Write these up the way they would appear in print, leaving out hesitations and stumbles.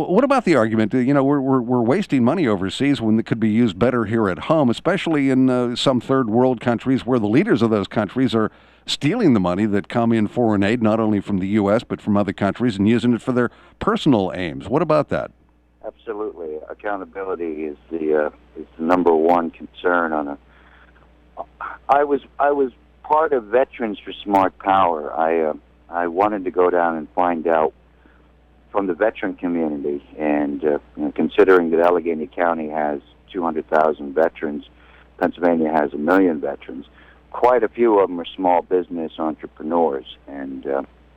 What about the argument? We're wasting money overseas when it could be used better here at home, especially in some third world countries where the leaders of those countries are stealing the money that come in foreign aid, not only from the U.S. but from other countries, and using it for their personal aims. What about that? Absolutely, accountability is the number one concern. I was part of Veterans for Smart Power. I wanted to go down and find out from the veteran community, and considering that Allegheny County has 200,000 veterans, Pennsylvania has 1 million veterans. Quite a few of them are small business entrepreneurs, and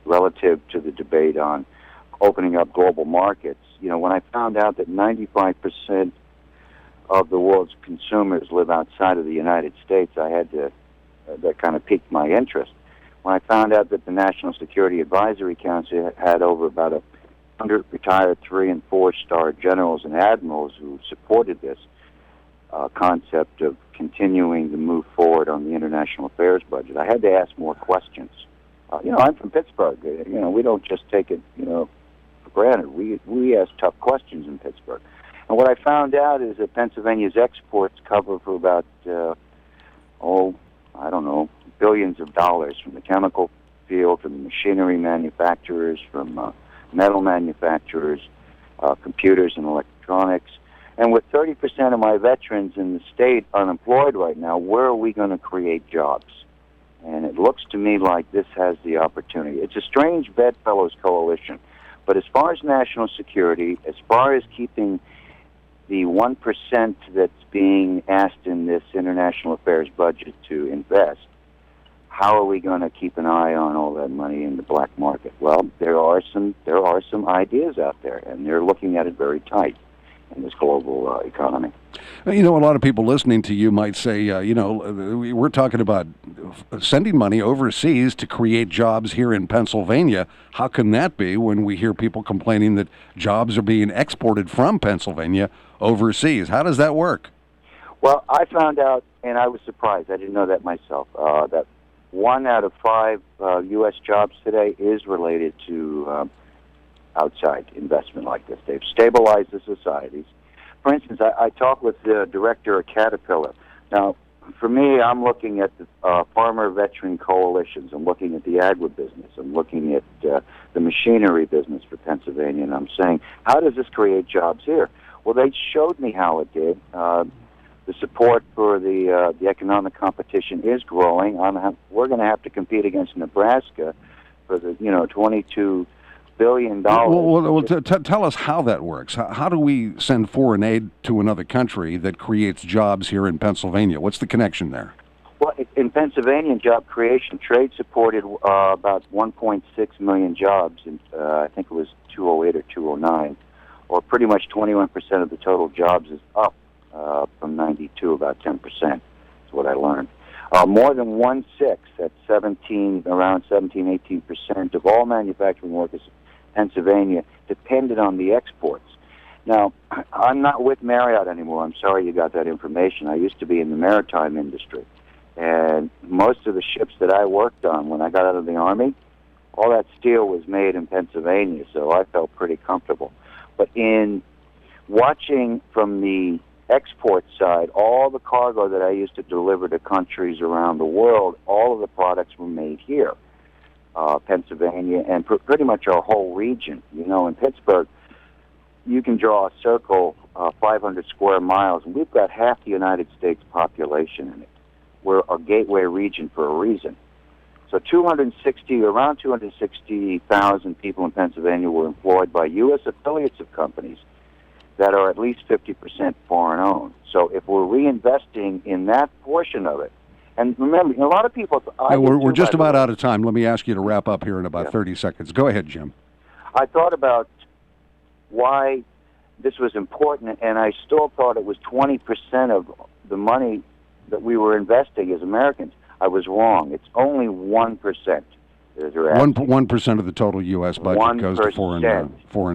relative to the debate on opening up global markets, when I found out that 95% of the world's consumers live outside of the United States, that kind of piqued my interest. When I found out that the National Security Advisory Council had over about 100 retired 3- and 4-star generals and admirals who supported this concept of continuing to move forward on the international affairs budget, I had to ask more questions. I'm from Pittsburgh. We don't just take it, for granted. We ask tough questions in Pittsburgh. And what I found out is that Pennsylvania's exports cover for about, billions of dollars from the chemical field, from the machinery manufacturers, from metal manufacturers, computers and electronics. And with 30% of my veterans in the state unemployed right now, where are we going to create jobs? And it looks to me like this has the opportunity. It's a strange bedfellows coalition. But as far as national security, as far as keeping the 1% that's being asked in this international affairs budget to invest, how are we going to keep an eye on all that money in the black market? Well, there are some ideas out there, and they're looking at it very tight in this global economy. A lot of people listening to you might say, we're talking about sending money overseas to create jobs here in Pennsylvania. How can that be when we hear people complaining that jobs are being exported from Pennsylvania overseas? How does that work? Well, I found out, and I was surprised, I didn't know that myself, that 1 out of 5 U.S. jobs today is related to outside investment like this. They've stabilized the societies. For instance, I talked with the director of Caterpillar. Now, for me, I'm looking at the farmer veteran coalitions. I'm looking at the agribusiness. I'm looking at the machinery business for Pennsylvania, and I'm saying, how does this create jobs here? Well, they showed me how it did. The support for the economic competition is growing. We're going to have to compete against Nebraska for the $22 billion. Well, tell us how that works. How do we send foreign aid to another country that creates jobs here in Pennsylvania? What's the connection there? Well, in Pennsylvania, job creation, trade supported about 1.6 million jobs in, I think it was 2008 or 2009, or pretty much 21% of the total jobs is up from 92, about 10%. That's what I learned. More than 1/6, that's around 17, 18% of all manufacturing workers in Pennsylvania depended on the exports. Now, I'm not with Marriott anymore. I'm sorry you got that information. I used to be in the maritime industry. And most of the ships that I worked on when I got out of the Army, all that steel was made in Pennsylvania, so I felt pretty comfortable. But in watching from the export side, all the cargo that I used to deliver to countries around the world, all of the products were made here, Pennsylvania, and pretty much our whole region. In Pittsburgh, you can draw a circle 500 square miles, and we've got half the United States population in it. We're a gateway region for a reason. So around 260,000 people in Pennsylvania were employed by U.S. affiliates of companies that are at least 50% foreign-owned. So if we're reinvesting in that portion of it, and remember, a lot of people... We're just about out of time. Let me ask you to wrap up here in about 30 seconds. Go ahead, Jim. I thought about why this was important, and I still thought it was 20% of the money that we were investing as Americans. I was wrong. It's only 1%. 1% of the total U.S. budget 1%, goes to foreign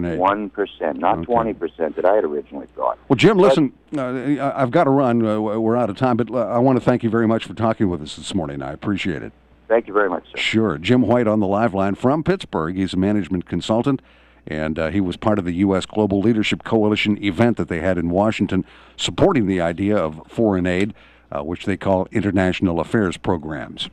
aid. 1%, not 20% that I had originally thought. Well, Jim, listen, I've got to run. We're out of time, but I want to thank you very much for talking with us this morning. I appreciate it. Thank you very much, sir. Sure. Jim White on the live line from Pittsburgh. He's a management consultant And he was part of the U.S. Global Leadership Coalition event that they had in Washington, supporting the idea of foreign aid, which they call international affairs programs.